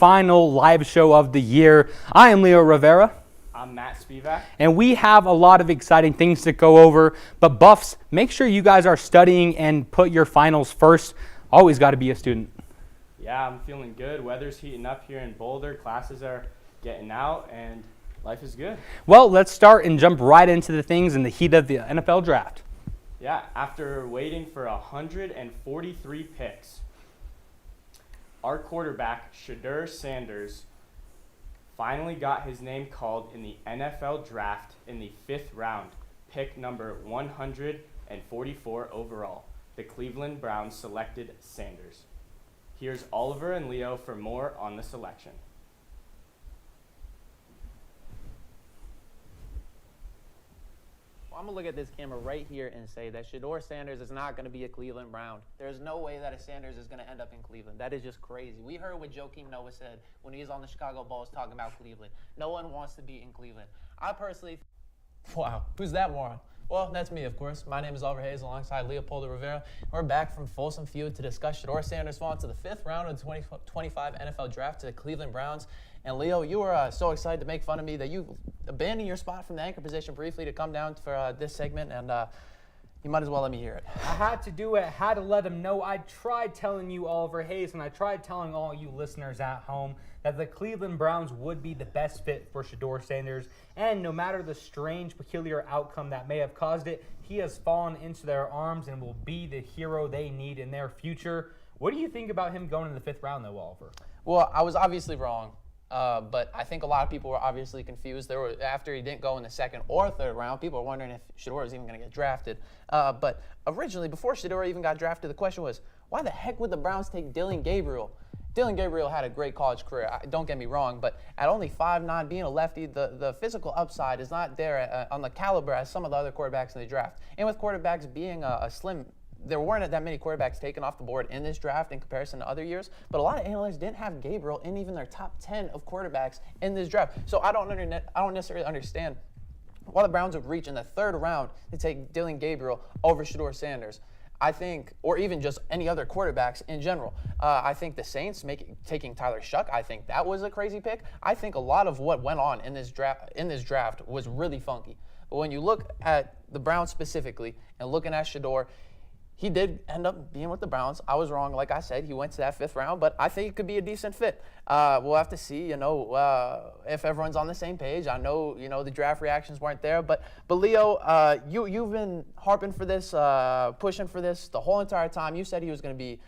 final live show of the year. I am Leo Rivera. I'm Matt Spivack. And we have a lot of exciting things to go over. But Buffs, make sure you guys are studying and put your finals first. Always got to be a student. Yeah, I'm feeling good. Weather's heating up here in Boulder. Classes are getting out, and life is good. Well, let's start and jump right into the things in the heat of the NFL draft. Yeah, after waiting for 143 picks, our quarterback, Shedeur Sanders, finally got his name called in the NFL draft in the 5th round, pick number 144 overall. The Cleveland Browns selected Sanders. Here's Oliver and Leo for more on the selection. Well, I'm going to look at this camera right here and say that Shedeur Sanders is not going to be a Cleveland Brown. There's no way that a Sanders is going to end up in Cleveland. That is just crazy. We heard what Joakim Noah said when he was on the Chicago Bulls talking about Cleveland. No one wants to be in Cleveland. I personally... Wow, who's that moron? Well, that's me, of course. My name is Oliver Hayes alongside Leopoldo Rivera. We're back from Folsom Field to discuss Shedeur Sanders falling to the 5th round of the 2025 NFL Draft to the Cleveland Browns. And Leo, you were so excited to make fun of me that you abandoned your spot from the anchor position briefly to come down for this segment, and you might as well let me hear it. I had to do it. I had to let him know. I tried telling you, Oliver Hayes, and I tried telling all you listeners at home that the Cleveland Browns would be the best fit for Shedeur Sanders. And no matter the strange, peculiar outcome that may have caused it, he has fallen into their arms and will be the hero they need in their future. What do you think about him going in the 5th round, though, Oliver? Well, I was obviously wrong. But I think a lot of people were obviously confused. After he didn't go in the 2nd or 3rd round, people were wondering if Shedeur was even going to get drafted. But originally, before Shedeur even got drafted, the question was, why the heck would the Browns take Dillon Gabriel? Dillon Gabriel had a great college career, don't get me wrong, but at only 5'9", being a lefty, the physical upside is not there on the caliber as some of the other quarterbacks in the draft. And with quarterbacks being a slim, there weren't that many quarterbacks taken off the board in this draft in comparison to other years, but a lot of analysts didn't have Gabriel in even their top 10 of quarterbacks in this draft. So I don't necessarily understand why the Browns would reach in the 3rd round to take Dillon Gabriel over Shedeur Sanders. I think, or even just any other quarterbacks in general. I think the Saints taking Tyler Shuck, I think that was a crazy pick. I think a lot of what went on in this draft was really funky. But when you look at the Browns specifically and looking at Shedeur, he did end up being with the Browns. I was wrong, like I said. He went to that 5th round, but I think it could be a decent fit. We'll have to see, if everyone's on the same page. I know, the draft reactions weren't there, but Leo, you've been harping for this, pushing for this the whole entire time. You said he was going to be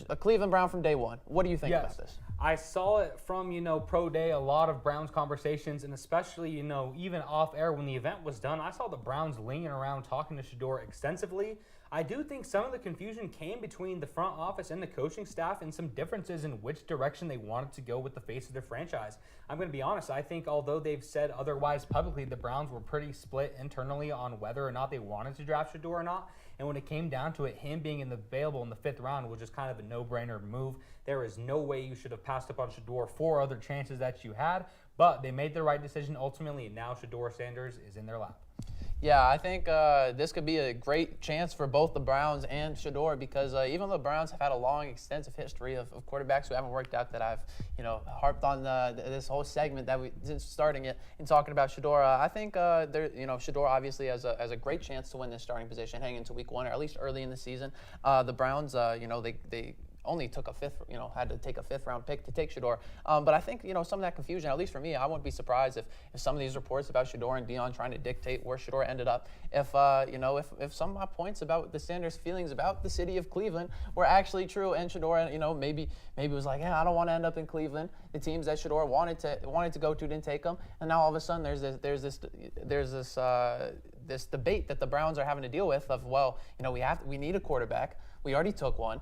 a Cleveland Brown from day one. What do you think about this? I saw it from, pro day, a lot of Browns conversations, and especially, even off air when the event was done, I saw the Browns leaning around talking to Shedeur extensively. I do think some of the confusion came between the front office and the coaching staff and some differences in which direction they wanted to go with the face of their franchise. I'm going to be honest, I think although they've said otherwise publicly, the Browns were pretty split internally on whether or not they wanted to draft Shedeur or not. And when it came down to it, him being available in the 5th round was just kind of a no-brainer move. There is no way you should have passed up on Shedeur for other chances that you had, but they made the right decision ultimately, and now Shedeur Sanders is in their lap. Yeah, I think this could be a great chance for both the Browns and Shedeur because even though the Browns have had a long, extensive history of quarterbacks who haven't worked out that I've, harped on this whole segment that since starting it and talking about Shedeur, I think Shedeur obviously has a great chance to win this starting position heading into Week 1 or at least early in the season. The Browns, they only took had to take a 5th round pick to take Shedeur. But I think, some of that confusion, at least for me, I wouldn't be surprised if some of these reports about Shedeur and Dion trying to dictate where Shedeur ended up, if some of my points about the Sanders' feelings about the city of Cleveland were actually true, and Shedeur, maybe was like, I don't want to end up in Cleveland. The teams that Shedeur wanted to go to didn't take him, and now all of a sudden there's this debate that the Browns are having to deal with of, we need a quarterback. We already took one.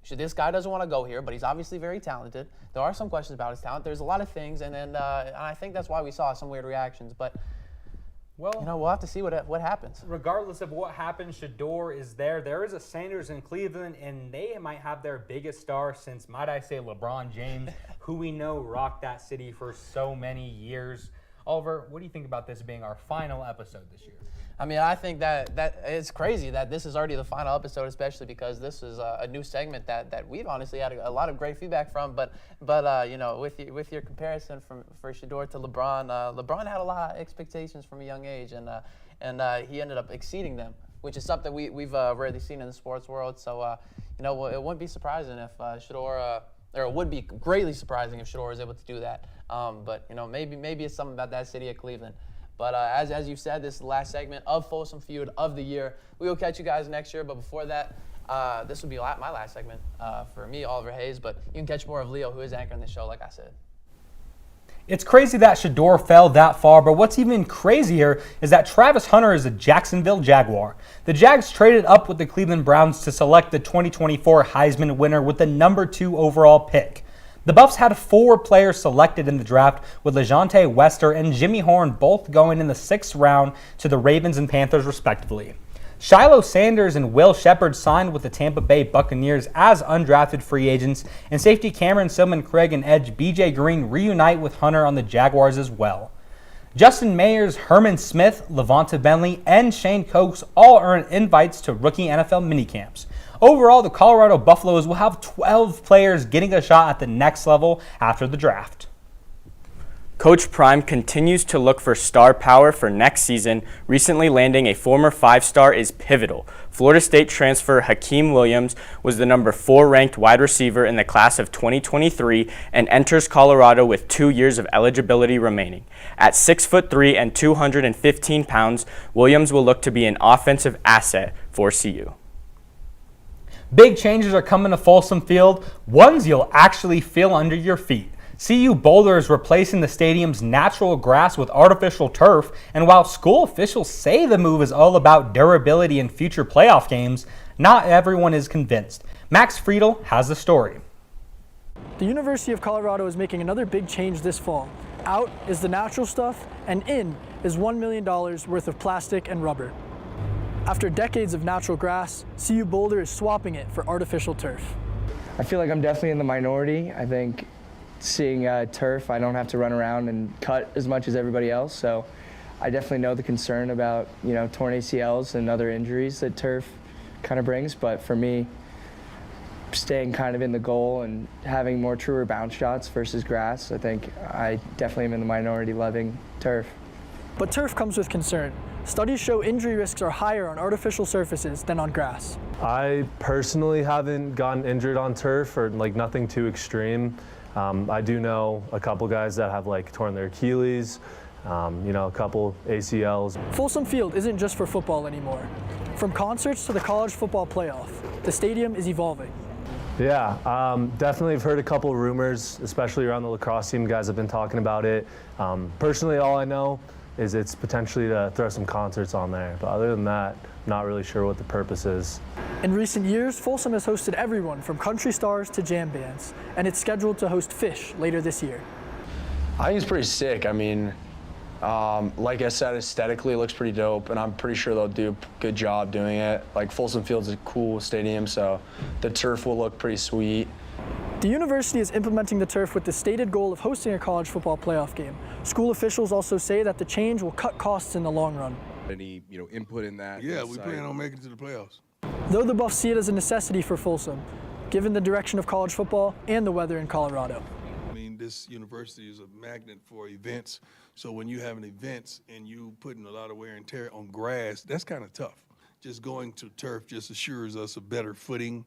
This guy doesn't want to go here, but he's obviously very talented. There are some questions about his talent. There's a lot of things, and I think that's why we saw some weird reactions. But we'll have to see what happens. Regardless of what happens, Shedeur is there. There is a Sanders in Cleveland, and they might have their biggest star since, might I say, LeBron James, who we know rocked that city for so many years. Oliver, what do you think about this being our final episode this year? I mean, I think that it's crazy that this is already the final episode, especially because this is a new segment that we've honestly had a lot of great feedback from. But you know, with your comparison for Shedeur to LeBron, LeBron had a lot of expectations from a young age, and he ended up exceeding them, which is something we've rarely seen in the sports world. So you know, it wouldn't be surprising if Shedeur, or it would be greatly surprising if Shedeur was able to do that. But you know, maybe it's something about that city of Cleveland. But as you said, this is the last segment of Folsom Feud of the year. We will catch you guys next year. But before that, this will be my last segment for me, Oliver Hayes. But you can catch more of Leo, who is anchoring the show, like I said. It's crazy that Shedeur fell that far, but what's even crazier is that Travis Hunter is a Jacksonville Jaguar. The Jags traded up with the Cleveland Browns to select the 2024 Heisman winner with the number 2 overall pick. The Buffs had 4 players selected in the draft, with LeJontay Wester and Jimmy Horn both going in the 6th round to the Ravens and Panthers respectively. Shiloh Sanders and Will Shepard signed with the Tampa Bay Buccaneers as undrafted free agents, and safety Cameron Silman-Craig and edge BJ Green reunite with Hunter on the Jaguars as well. Justin Mayers, Herman Smith, Levonta Bentley, and Shane Cokes all earned invites to rookie NFL minicamps. Overall, the Colorado Buffaloes will have 12 players getting a shot at the next level after the draft. Coach Prime continues to look for star power for next season. Recently landing a former 5-star is pivotal. Florida State transfer Hakeem Williams was the number 4 ranked wide receiver in the class of 2023 and enters Colorado with 2 years of eligibility remaining. At 6'3" and 215 pounds, Williams will look to be an offensive asset for CU. Big changes are coming to Folsom Field, ones you'll actually feel under your feet. CU Boulder is replacing the stadium's natural grass with artificial turf, and while school officials say the move is all about durability in future playoff games, not everyone is convinced. Max Friedel has the story. The University of Colorado is making another big change this fall. Out is the natural stuff, and in is $1 million worth of plastic and rubber. After decades of natural grass, CU Boulder is swapping it for artificial turf. I feel like I'm definitely in the minority. I think seeing turf, I don't have to run around and cut as much as everybody else, so I definitely know the concern about, you know, torn ACLs and other injuries that turf kind of brings, but for me, staying kind of in the goal and having more truer bounce shots versus grass, I think I definitely am in the minority loving turf. But turf comes with concern. Studies show injury risks are higher on artificial surfaces than on grass. I personally haven't gotten injured on turf, or like nothing too extreme. I do know a couple guys that have like torn their Achilles, you know, a couple ACLs. Folsom Field isn't just for football anymore. From concerts to the college football playoff, the stadium is evolving. Yeah, definitely have heard a couple rumors, especially around the lacrosse team. Guys have been talking about it. Personally, all I know is it's potentially to throw some concerts on there. But other than that, not really sure what the purpose is. In recent years, Folsom has hosted everyone from country stars to jam bands, and it's scheduled to host Fish later this year. I think it's pretty sick. I mean, like I said, aesthetically it looks pretty dope, and I'm pretty sure they'll do a good job doing it. Like, Folsom Field's a cool stadium, so the turf will look pretty sweet. The university is implementing the turf with the stated goal of hosting a college football playoff game. School officials also say that the change will cut costs in the long run. Any, input in that? Yeah, we plan on making it to the playoffs. Though the Buffs see it as a necessity for Folsom, given the direction of college football and the weather in Colorado. I mean, this university is a magnet for events, so when you have an event and you putting a lot of wear and tear on grass, that's kind of tough. Just going to turf just assures us a better footing,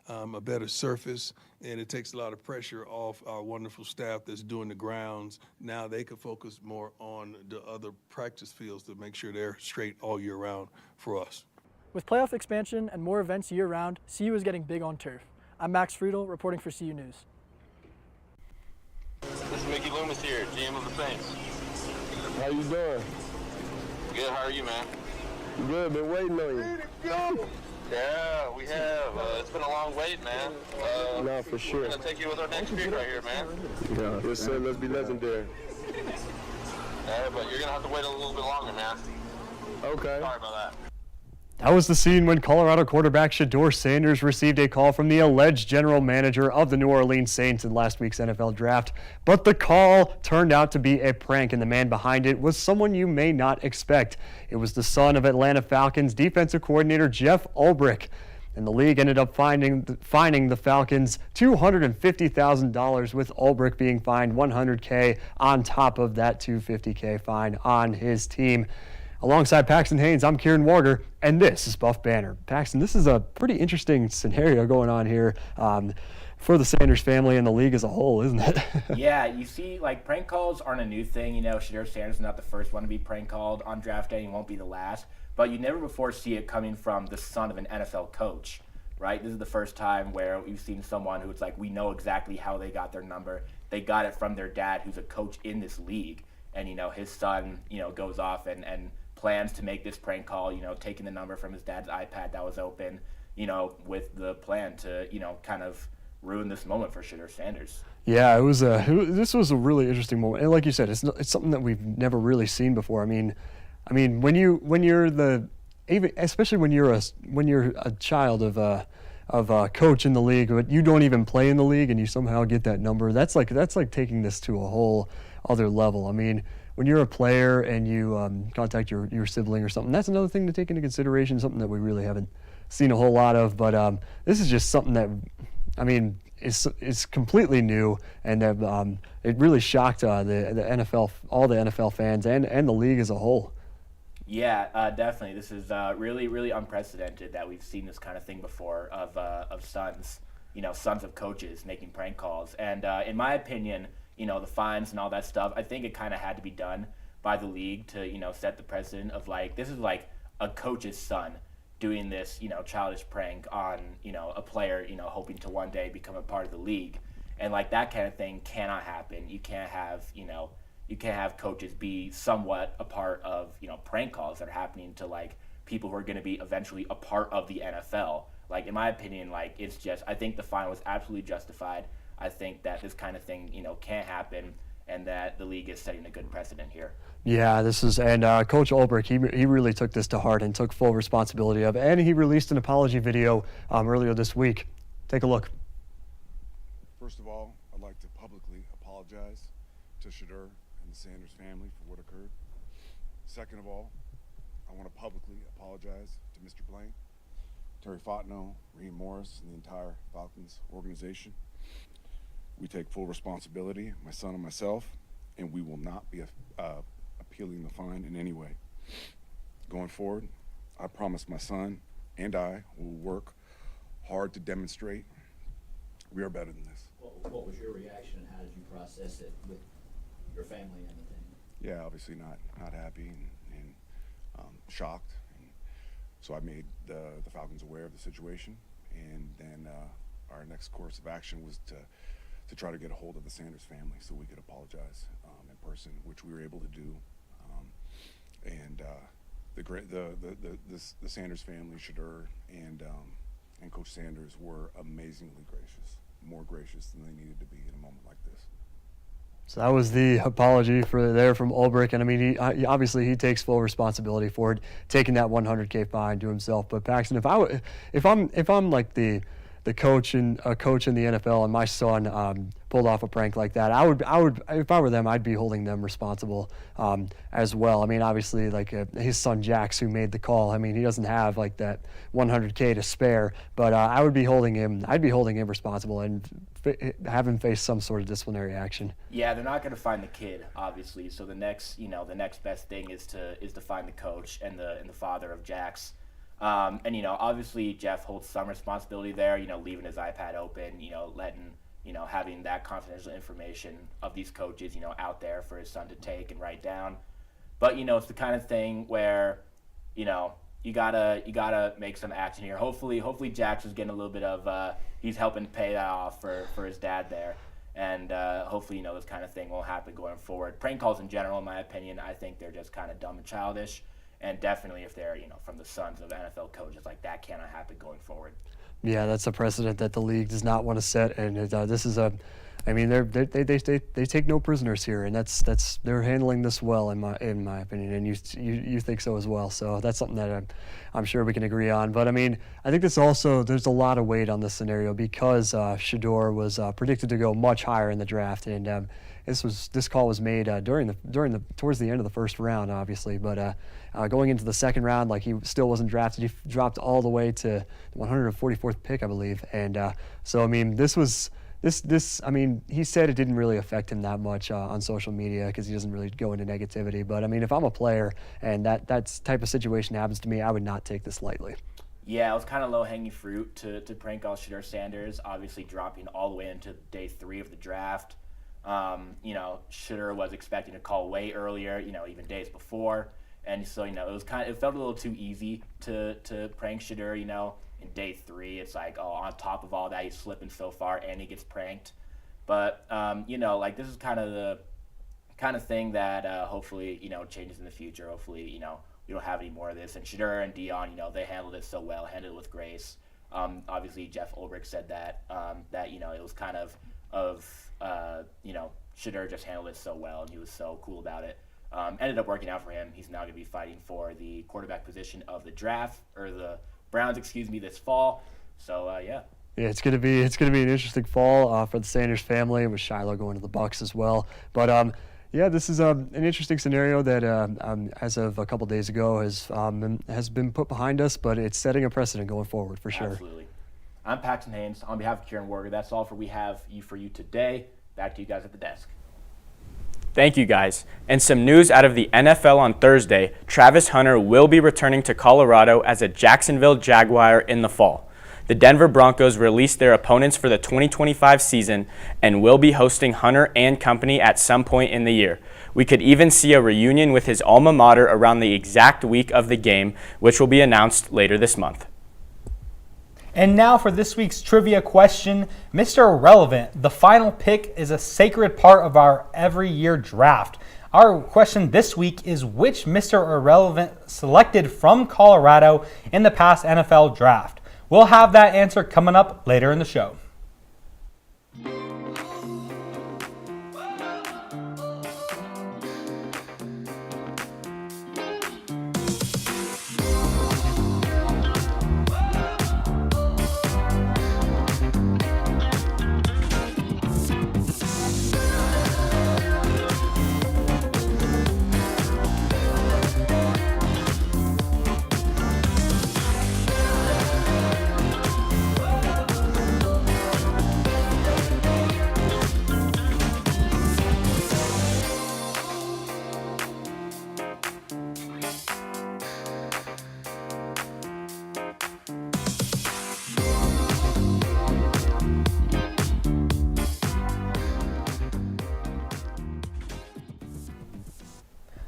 a better surface, and it takes a lot of pressure off our wonderful staff that's doing the grounds. Now they can focus more on the other practice fields to make sure they're straight all year round for us. With playoff expansion and more events year-round, CU is getting big on turf. I'm Max Friedel, reporting for CU News. This is Mickey Loomis here, GM of the Saints. How you doing? Good, how are you, man? Good, been waiting on you. Yeah, we have. It's been a long wait, man. No, for sure. We're going to take you with our next pick right here, man. Yeah, yes, sir. Let's be legendary. Yeah, but you're going to have to wait a little bit longer, man. Okay. Sorry about that. That was the scene when Colorado quarterback Shedeur Sanders received a call from the alleged general manager of the New Orleans Saints in last week's NFL draft. But the call turned out to be a prank, and the man behind it was someone you may not expect. It was the son of Atlanta Falcons defensive coordinator Jeff Ulbrich. And the league ended up fining the Falcons $250,000, with Ulbrich being fined $100K on top of that $250K fine on his team. Alongside Paxton Haynes, I'm Kieran Warger, and this is Buff Banner. Paxton, this is a pretty interesting scenario going on here for the Sanders family and the league as a whole, isn't it? Yeah, you see, like, prank calls aren't a new thing. You know, Shedeur Sanders is not the first one to be prank called on draft day. He won't be the last. But you never before see it coming from the son of an NFL coach, right? This is the first time where we've seen someone who it's like, we know exactly how they got their number. They got it from their dad, who's a coach in this league. And, you know, his son, you know, goes off and plans to make this prank call, you know, taking the number from his dad's iPad that was open, you know, with the plan to, you know, kind of ruin this moment for Shedeur Sanders. Yeah, this was a really interesting moment. And like you said, it's something that we've never really seen before. I mean, especially when you're a child of a coach in the league, but you don't even play in the league and you somehow get that number. That's like taking this to a whole other level. I mean, when you're a player and you contact your sibling or something, that's another thing to take into consideration, something that we really haven't seen a whole lot of. But this is just something that, I mean, is completely new, and that it really shocked the NFL, all the NFL fans and the league as a whole. Yeah, definitely. This is really, really unprecedented that we've seen this kind of thing before of sons, you know, sons of coaches making prank calls. And in my opinion, you know, the fines and all that stuff, I think it kind of had to be done by the league to, you know, set the precedent of, like, this is like a coach's son doing this, you know, childish prank on, you know, a player, you know, hoping to one day become a part of the league. And, like, that kind of thing cannot happen. You can't have, you know, coaches be somewhat a part of, you know, prank calls that are happening to, like, people who are going to be eventually a part of the NFL. Like, in my opinion, like, it's just, I think the fine was absolutely justified. I think that this kind of thing, you know, can't happen, and that the league is setting a good precedent here. Yeah, and Coach Ulbrich, he really took this to heart and took full responsibility of it, and he released an apology video earlier this week. Take a look. First of all, I'd like to publicly apologize to Shedeur and the Sanders family for what occurred. Second of all, I want to publicly apologize to Mr. Blaine, Terry Fontenot, Raheem Morris, and the entire Falcons organization. We take full responsibility, my son and myself, and we will not be appealing the fine in any way. Going forward, I promise my son and I will work hard to demonstrate we are better than this. What was your reaction, and how did you process it with your family and everything? Yeah, obviously not happy and shocked. And so I made the Falcons aware of the situation, and then our next course of action was to try to get a hold of the Sanders family so we could apologize in person, which we were able to do. The Sanders family, Shedeur and Coach Sanders, were amazingly gracious, more gracious than they needed to be in a moment like this. So that was the apology from Ulbrich, and I mean, he takes full responsibility for it, taking that $100K fine to himself. But Paxton, if I'm like the coach in the NFL, and my son pulled off a prank like that, I would if I were them, I'd be holding them responsible as well. I mean, obviously, like his son Jax, who made the call, I mean, he doesn't have like that $100K to spare, but I'd be holding him responsible and have him face some sort of disciplinary action. Yeah, they're not going to find the kid, obviously. So the next best thing is to find the coach and the father of Jax. And, you know, obviously Jeff holds some responsibility there, you know, leaving his iPad open, you know, having that confidential information of these coaches, you know, out there for his son to take and write down. But, you know, it's the kind of thing where, you know, you gotta make some action here. Hopefully Jax is getting a little bit of, he's helping pay that off for his dad there. And hopefully, you know, this kind of thing won't happen going forward. Prank calls in general, in my opinion, I think they're just kind of dumb and childish. And definitely if they're, you know, from the sons of NFL coaches, like, that cannot happen going forward. Yeah, that's a precedent that the league does not want to set, and this is a I mean, they take no prisoners here, and that's they're handling this well in my opinion, and you think so as well. So that's something that I'm sure we can agree on. But I mean, I think there's a lot of weight on this scenario because Shedeur was predicted to go much higher in the draft, and this call was made towards the end of the first round, obviously, but going into the second round, like, he still wasn't drafted. He dropped all the way to the 144th pick, I believe, and so I mean, I mean, he said it didn't really affect him that much on social media because he doesn't really go into negativity. But I mean, if I'm a player and that type of situation happens to me, I would not take this lightly. Yeah, it was kind of low-hanging fruit to prank call Shedeur Sanders, obviously dropping all the way into day 3 of the draft. Shedeur was expecting a call way earlier, even days before. And so, it felt a little too easy to prank Shedeur, in day 3. It's like, oh, on top of all that, he's slipping so far and he gets pranked. But, this is kind of the kind of thing that hopefully, changes in the future. Hopefully, we don't have any more of this. And Shedeur and Dion, they handled it so well, handled it with grace. Obviously, Jeff Ulbrich said that, it was kind of Shedeur just handled it so well and he was so cool about it. Ended up working out for him. He's now going to be fighting for the quarterback position of the draft, or the Browns, this fall. So, yeah. Yeah, it's gonna be an interesting fall for the Sanders family, with Shiloh going to the Bucs as well. But yeah, this is an interesting scenario that as of a couple days ago has been put behind us, but it's setting a precedent going forward for sure. Absolutely. I'm Paxton Haynes on behalf of Kieran Warger. That's all we have for you today. Back to you guys at the desk. Thank you, guys. And some news out of the NFL on Thursday. Travis Hunter will be returning to Colorado as a Jacksonville Jaguar in the fall. The Denver Broncos released their opponents for the 2025 season and will be hosting Hunter and company at some point in the year. We could even see a reunion with his alma mater around the exact week of the game, which will be announced later this month. And now for this week's trivia question. Mr. Irrelevant, the final pick is a sacred part of our every year draft. Our question this week is, which Mr. Irrelevant selected from Colorado in the past NFL draft? We'll have that answer coming up later in the show.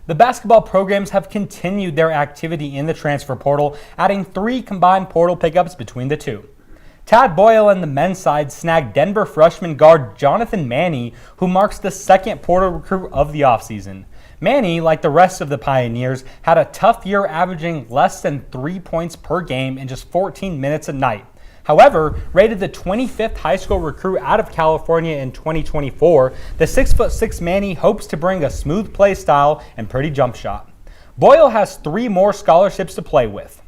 The basketball programs have continued their activity in the transfer portal, adding 3 combined portal pickups between the two. Tad Boyle and the men's side snagged Denver freshman guard Jonathan Manny, who marks the second portal recruit of the offseason. Manny, like the rest of the Pioneers, had a tough year, averaging less than 3 points per game in just 14 minutes a night. However, rated the 25th high school recruit out of California in 2024, the 6'6" Manny hopes to bring a smooth play style and pretty jump shot. Boyle has 3 more scholarships to play with.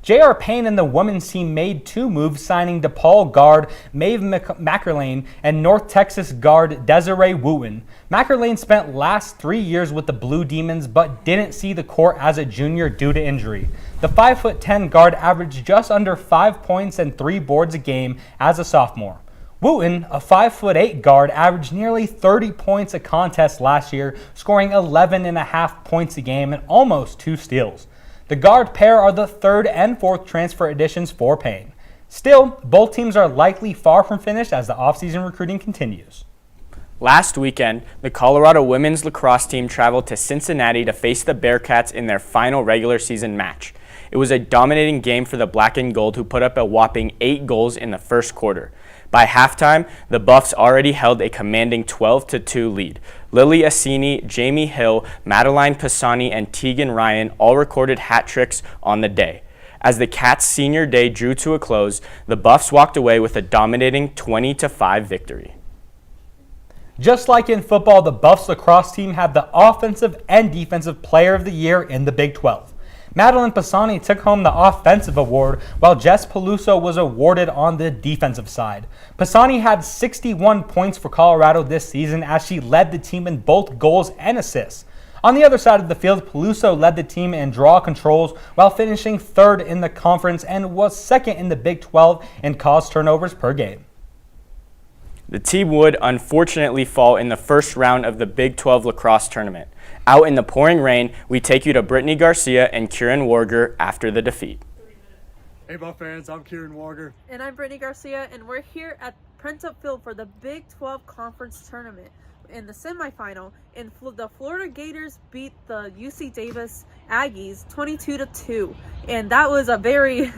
J.R. Payne and the women's team made 2 moves, signing DePaul guard Maeve Mackerlane and North Texas guard Desiree Wooten. Mackerlane spent last 3 years with the Blue Demons, but didn't see the court as a junior due to injury. The 5'10" guard averaged just under 5 points and 3 boards a game as a sophomore. Wooten, a 5'8" guard, averaged nearly 30 points a contest last year, scoring 11.5 points a game and almost 2 steals. The guard pair are the 3rd and 4th transfer additions for Payne. Still, both teams are likely far from finished as the offseason recruiting continues. Last weekend, the Colorado women's lacrosse team traveled to Cincinnati to face the Bearcats in their final regular season match. It was a dominating game for the Black and Gold, who put up a whopping 8 goals in the first quarter. By halftime, the Buffs already held a commanding 12-2 lead. Lily Assini, Jamie Hill, Madeline Pisani, and Tegan Ryan all recorded hat tricks on the day. As the Cats' senior day drew to a close, the Buffs walked away with a dominating 20-5 victory. Just like in football, the Buffs lacrosse team had the Offensive and Defensive Player of the Year in the Big 12. Madeline Pisani took home the offensive award, while Jess Peluso was awarded on the defensive side. Pisani had 61 points for Colorado this season as she led the team in both goals and assists. On the other side of the field, Peluso led the team in draw controls while finishing third in the conference and was second in the Big 12 in caused turnovers per game. The team would unfortunately fall in the first round of the Big 12 lacrosse tournament. Out in the pouring rain, we take you to Brittany Garcia and Kieran Warger after the defeat. Hey Buff fans, I'm Kieran Warger. And I'm Brittany Garcia, and we're here at Printup Field for the Big 12 Conference Tournament. In the semifinal, the Florida Gators beat the UC Davis Aggies 22-2, and that was a very,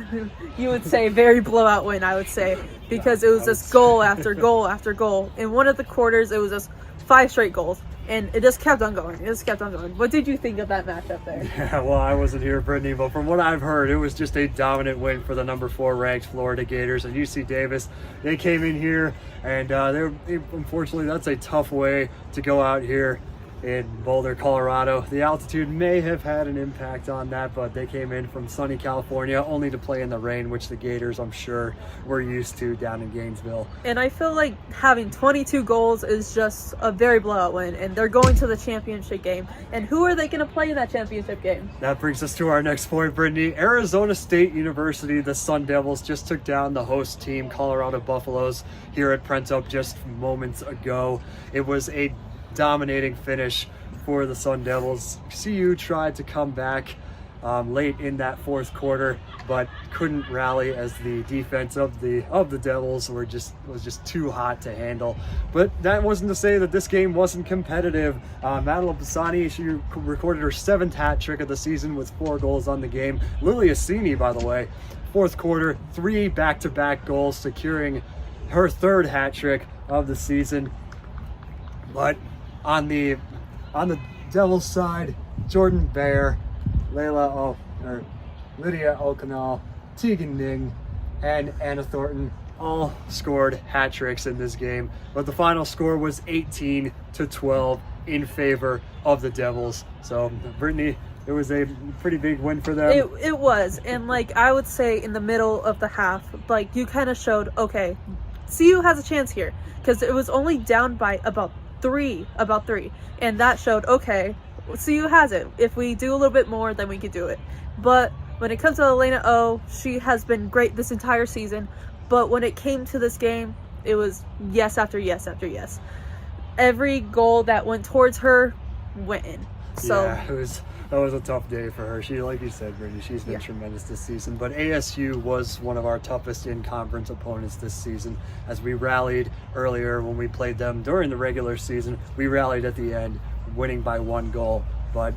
you would say, very blowout win, I would say, because it was just goal after goal after goal. In one of the quarters, it was just 5 straight goals, and it just kept on going. It just kept on going. What did you think of that matchup there? Yeah, well, I wasn't here, Brittany, but from what I've heard, it was just a dominant win for the number 4 ranked Florida Gators. And UC Davis, they came in here, and unfortunately, that's a tough way to go out here in Boulder, Colorado. The altitude may have had an impact on that, but they came in from sunny California only to play in the rain, which the Gators, I'm sure, were used to down in Gainesville. And I feel like having 22 goals is just a very blowout win, and they're going to the championship game. And who are they going to play in that championship game? That brings us to our next point, Brittany. Arizona State University, the Sun Devils, just took down the host team, Colorado Buffaloes, here at Printup just moments ago. It was a dominating finish for the Sun Devils. CU tried to come back late in that fourth quarter, but couldn't rally as the defense of the Devils was just too hot to handle. But that wasn't to say that this game wasn't competitive. Madeline Pisani, she recorded her 7th hat trick of the season with 4 goals on the game. Lily Assini, by the way, fourth quarter, 3 back-to-back goals, securing her 3rd hat trick of the season. But on the Devils side, Jordan Baer, Lydia O'Connell, Tegan Ning, and Anna Thornton all scored hat tricks in this game. But the final score was 18-12 in favor of the Devils. So, Brittany, it was a pretty big win for them. It was, and I would say in the middle of the half, you kind of showed, okay, CU has a chance here, because it was only down by about three, and that showed, okay, CU has it. If we do a little bit more, then we can do it. But when it comes to Elena O, she has been great this entire season, but when it came to this game, it was yes after yes after yes. Every goal that went towards her went in. So yeah, that was a tough day for her. She, like you said, Brittany, she's been tremendous this season. But ASU was one of our toughest in-conference opponents this season. As we rallied earlier when we played them during the regular season, we rallied at the end, winning by 1 goal. But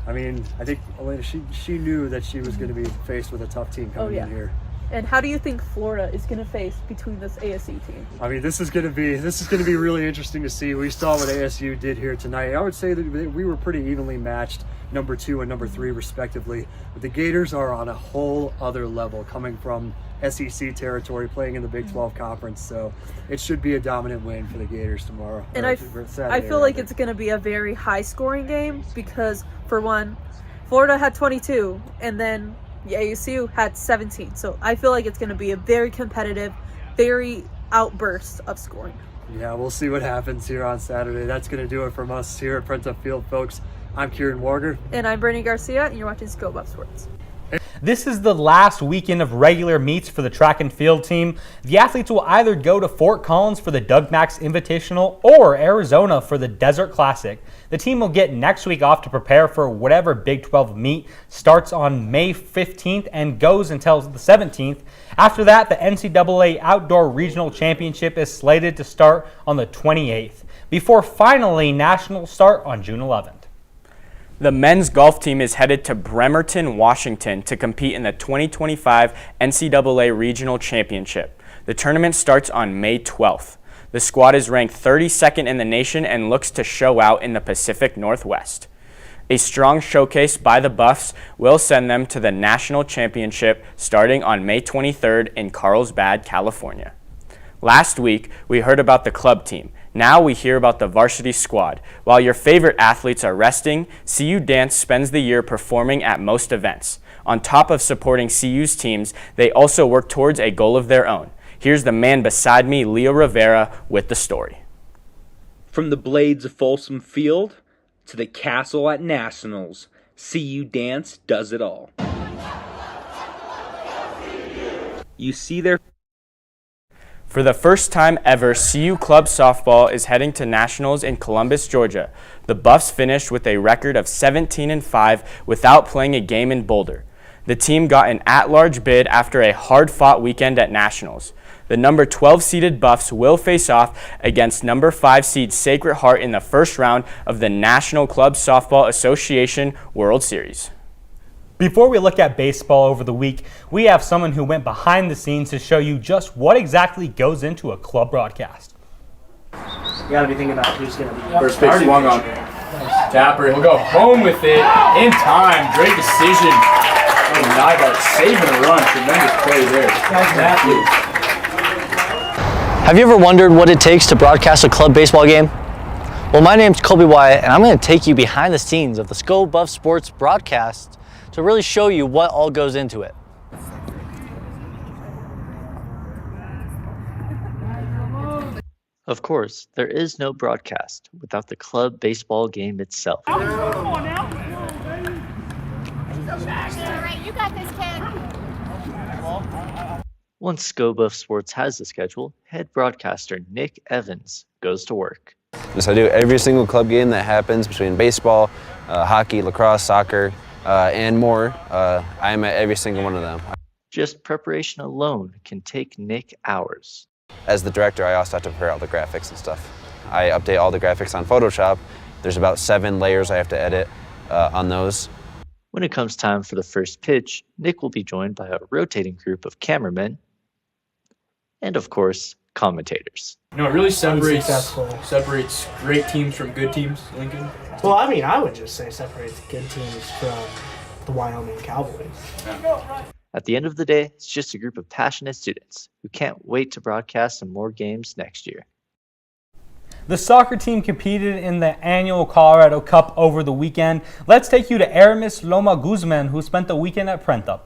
I mean, I think Elena, she knew that she was going to be faced with a tough team coming in here. And how do you think Florida is going to face between this ASU team? I mean, this is going to be really interesting to see. We saw what ASU did here tonight. I would say that we were pretty evenly matched, number 2 and number 3 respectively. But the Gators are on a whole other level, coming from SEC territory, playing in the Big 12 conference. So it should be a dominant win for the Gators tomorrow. And I feel like it's going to be a very high-scoring game because, for one, Florida had 22, and then the ASU had 17. So I feel like it's going to be a very competitive, very outburst of scoring. Yeah, we'll see what happens here on Saturday. That's going to do it from us here at Printup Field, folks. I'm Kieran Warger. And I'm Brittany Garcia, and you're watching Scope Up Sports. This is the last weekend of regular meets for the track and field team. The athletes will either go to Fort Collins for the Doug Max Invitational or Arizona for the Desert Classic. The team will get next week off to prepare for whatever Big 12 meet starts on May 15th and goes until the 17th. After that, the NCAA Outdoor Regional Championship is slated to start on the 28th, before finally nationals start on June 11th. The men's golf team is headed to Bremerton, Washington to compete in the 2025 NCAA Regional Championship. The tournament starts on May 12th. The squad is ranked 32nd in the nation and looks to show out in the Pacific Northwest. A strong showcase by the Buffs will send them to the National Championship starting on May 23rd in Carlsbad, California. Last week, we heard about the club team, Now we hear about the varsity squad. While your favorite athletes are resting, CU Dance spends the year performing at most events. On top of supporting CU's teams, they also work towards a goal of their own. Here's the man beside me, Leo Rivera, with the story. From the Blades of Folsom Field to the castle at Nationals, CU Dance does it all. You see their... For the first time ever, CU Club Softball is heading to Nationals in Columbus, Georgia. The Buffs finished with a record of 17-5 without playing a game in Boulder. The team got an at-large bid after a hard-fought weekend at Nationals. The number 12-seeded Buffs will face off against number 5-seed Sacred Heart in the first round of the National Club Softball Association World Series. Before we look at baseball over the week, we have someone who went behind the scenes to show you just what exactly goes into a club broadcast. You gotta be thinking about who's gonna be first pitch swung on. Tapper, he'll go home with it in time. Great decision. Oh, Nybark saving a run. Tremendous play there. Have you ever wondered what it takes to broadcast a club baseball game? Well, my name's Colby Wyatt, and I'm going to take you behind the scenes of the Skull Buff Sports broadcast to really show you what all goes into it. Of course, there is no broadcast without the club baseball game itself. You got this, kid. Once Skull Buff Sports has the schedule, head broadcaster Nick Evans goes to work. I do every single club game that happens between baseball, hockey, lacrosse, soccer, and more. I am at every single one of them. Just preparation alone can take Nick hours. As the director, I also have to prepare all the graphics and stuff. I update all the graphics on Photoshop. There's about 7 layers I have to edit on those. When it comes time for the first pitch, Nick will be joined by a rotating group of cameramen and, of course, commentators. You know, it really separates great teams from good teams, Lincoln. Well, I mean, I would just say separates good teams from the Wyoming Cowboys. Yeah. At the end of the day, it's just a group of passionate students who can't wait to broadcast some more games next year. The soccer team competed in the annual Colorado Cup over the weekend. Let's take you to Aramis Loma Guzman, who spent the weekend at Prentup.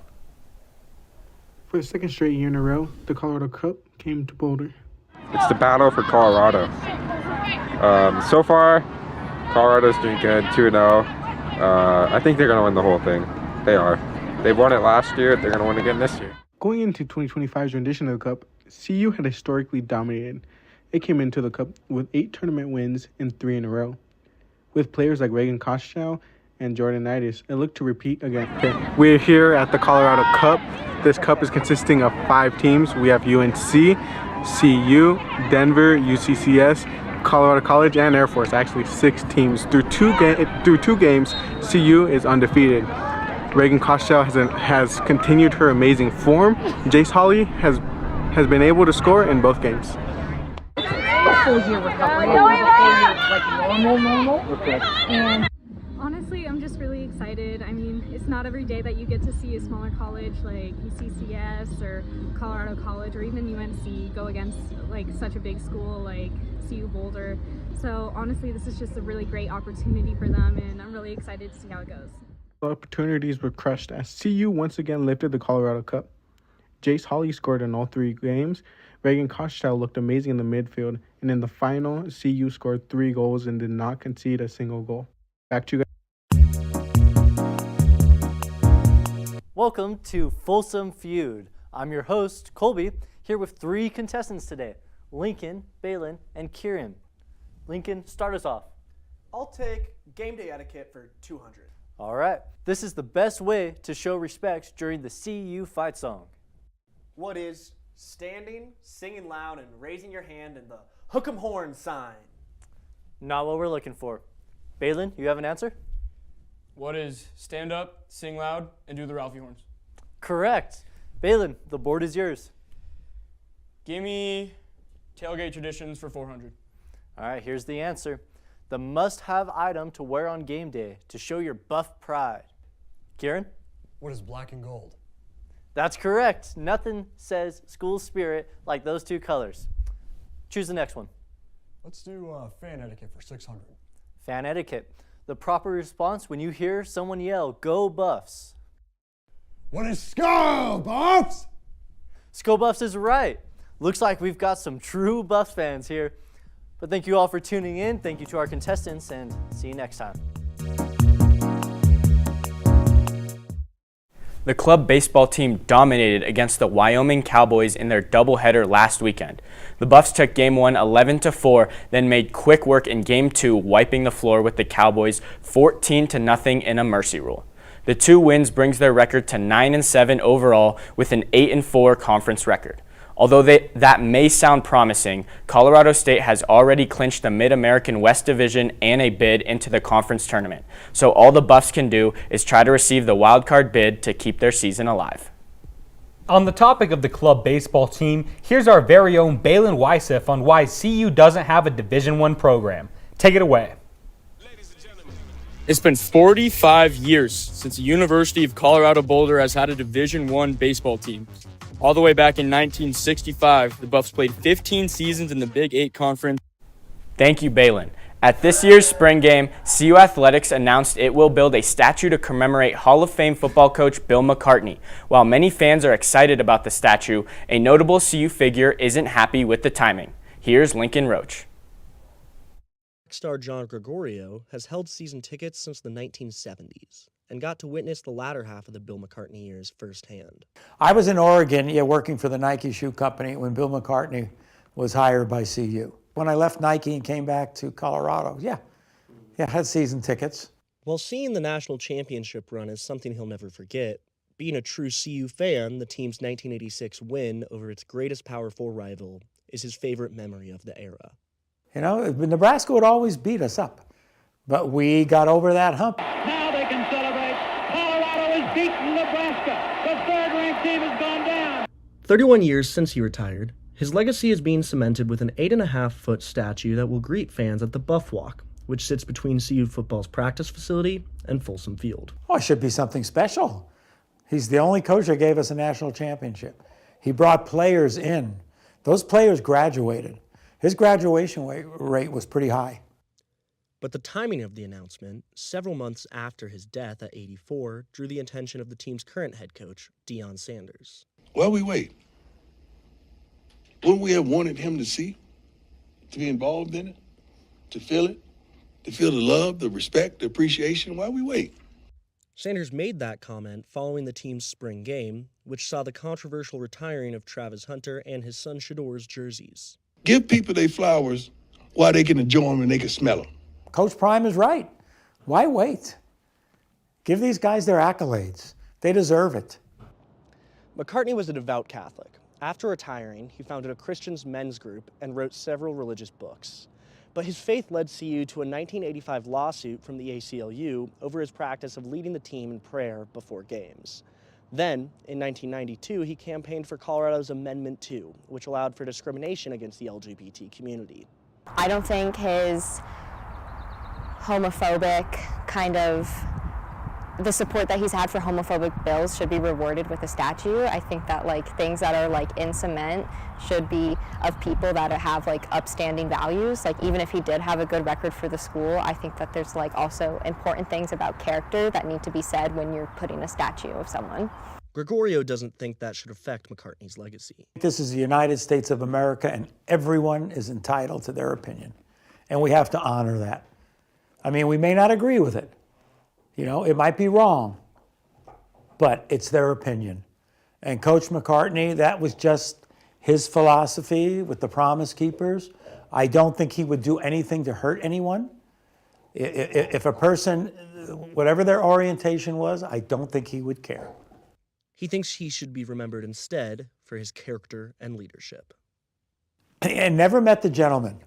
For the second straight year in a row, the Colorado Cup came to Boulder. It's the battle for Colorado. So far, Colorado's doing good, 2-0. I think they're going to win the whole thing. They are. They won it last year. They're going to win again this year. Going into 2025's rendition of the Cup, CU had historically dominated. It came into the Cup with 8 tournament wins and 3 in a row. With players like Reagan Koschew and Jordanitis, it looked to repeat again. Okay. We're here at the Colorado Cup. This Cup is consisting of 5 teams. We have UNC, CU, Denver, UCCS, Colorado College, and Air Force. Actually, 6 teams. Through two games, CU is undefeated. Reagan Koschew has continued her amazing form. Jace Hawley has been able to score in both games. Full year recovery. Normal. Okay. And honestly, I'm just really excited. I mean, it's not every day that you get to see a smaller college like UCCS or Colorado College or even UNC go against like such a big school like CU Boulder. So honestly, this is just a really great opportunity for them, and I'm really excited to see how it goes. The opportunities were crushed as CU once again lifted the Colorado Cup. Jace Hawley scored in all 3 games. Reagan Koschew looked amazing in the midfield, and in the final, CU scored 3 goals and did not concede a single goal. Back to you guys. Welcome to Folsom Feud. I'm your host, Colby, here with 3 contestants today, Lincoln, Balin, and Kieran. Lincoln, start us off. I'll take game day etiquette for 200. All right. This is the best way to show respect during the CU fight song. What is standing, singing loud, and raising your hand in the hook 'em horn sign? Not what we're looking for. Balin, you have an answer? What is stand up, sing loud, and do the Ralphie horns? Correct. Balin, the board is yours. Give me tailgate traditions for 400. All right, here's the answer. The must-have item to wear on game day to show your Buff pride. Kieran? What is black and gold? That's correct. Nothing says school spirit like those 2 colors. Choose the next one. Let's do fan etiquette for 600. Fan etiquette. The proper response when you hear someone yell, "Go Buffs." What is Skull Buffs? Skull Buffs is right. Looks like we've got some true Buffs fans here. But thank you all for tuning in. Thank you to our contestants, and see you next time. The club baseball team dominated against the Wyoming Cowboys in their doubleheader last weekend. The Buffs took Game 1 11-4, then made quick work in Game 2, wiping the floor with the Cowboys 14-0 in a mercy rule. The 2 wins brings their record to 9-7 overall with an 8-4 conference record. Although that may sound promising, Colorado State has already clinched the Mid-American West Division and a bid into the conference tournament. So all the Buffs can do is try to receive the wildcard bid to keep their season alive. On the topic of the club baseball team, here's our very own Balin Weissef on why CU doesn't have a Division I program. Take it away. It's been 45 years since the University of Colorado Boulder has had a Division I baseball team. All the way back in 1965, the Buffs played 15 seasons in the Big 8 Conference. Thank you, Balin. At this year's spring game, CU Athletics announced it will build a statue to commemorate Hall of Fame football coach Bill McCartney. While many fans are excited about the statue, a notable CU figure isn't happy with the timing. Here's Lincoln Roach. Star John Gregorio has held season tickets since the 1970s and got to witness the latter half of the Bill McCartney years firsthand. I was in Oregon, working for the Nike shoe company when Bill McCartney was hired by CU. When I left Nike and came back to Colorado, I had season tickets. While seeing the national championship run is something he'll never forget, being a true CU fan, the team's 1986 win over its greatest Power 4 rival is his favorite memory of the era. Nebraska would always beat us up, but we got over that hump. Now they can celebrate. Colorado has beaten Nebraska. The third-ranked team has gone down. 31 years since he retired, his legacy is being cemented with an 8.5-foot statue that will greet fans at the Buff Walk, which sits between CU football's practice facility and Folsom Field. Oh, it should be something special. He's the only coach that gave us a national championship. He brought players in. Those players graduated. His graduation rate was pretty high. But the timing of the announcement, several months after his death at 84, drew the attention of the team's current head coach, Deion Sanders. Well, we wait. Wouldn't we have wanted him to see, to be involved in it, to feel the love, the respect, the appreciation? Why we wait? Sanders made that comment following the team's spring game, which saw the controversial retiring of Travis Hunter and his son Shador's jerseys. Give people their flowers while they can enjoy them and they can smell them. Coach Prime is right. Why wait? Give these guys their accolades. They deserve it. McCartney was a devout Catholic. After retiring, he founded a Christians men's group and wrote several religious books. But his faith led CU to a 1985 lawsuit from the ACLU over his practice of leading the team in prayer before games. Then, in 1992, he campaigned for Colorado's Amendment 2, which allowed for discrimination against the LGBT community. I don't think his homophobic the support that he's had for homophobic bills should be rewarded with a statue. I think that things that are in cement should be of people that have upstanding values. Even if he did have a good record for the school, I think that there's also important things about character that need to be said when you're putting a statue of someone. Gregorio doesn't think that should affect McCartney's legacy. This is the United States of America, and everyone is entitled to their opinion. And we have to honor that. We may not agree with it. It might be wrong, but it's their opinion. And Coach McCartney, that was just his philosophy with the Promise Keepers. I don't think he would do anything to hurt anyone. If a person, whatever their orientation was, I don't think he would care. He thinks he should be remembered instead for his character and leadership. And never met the gentleman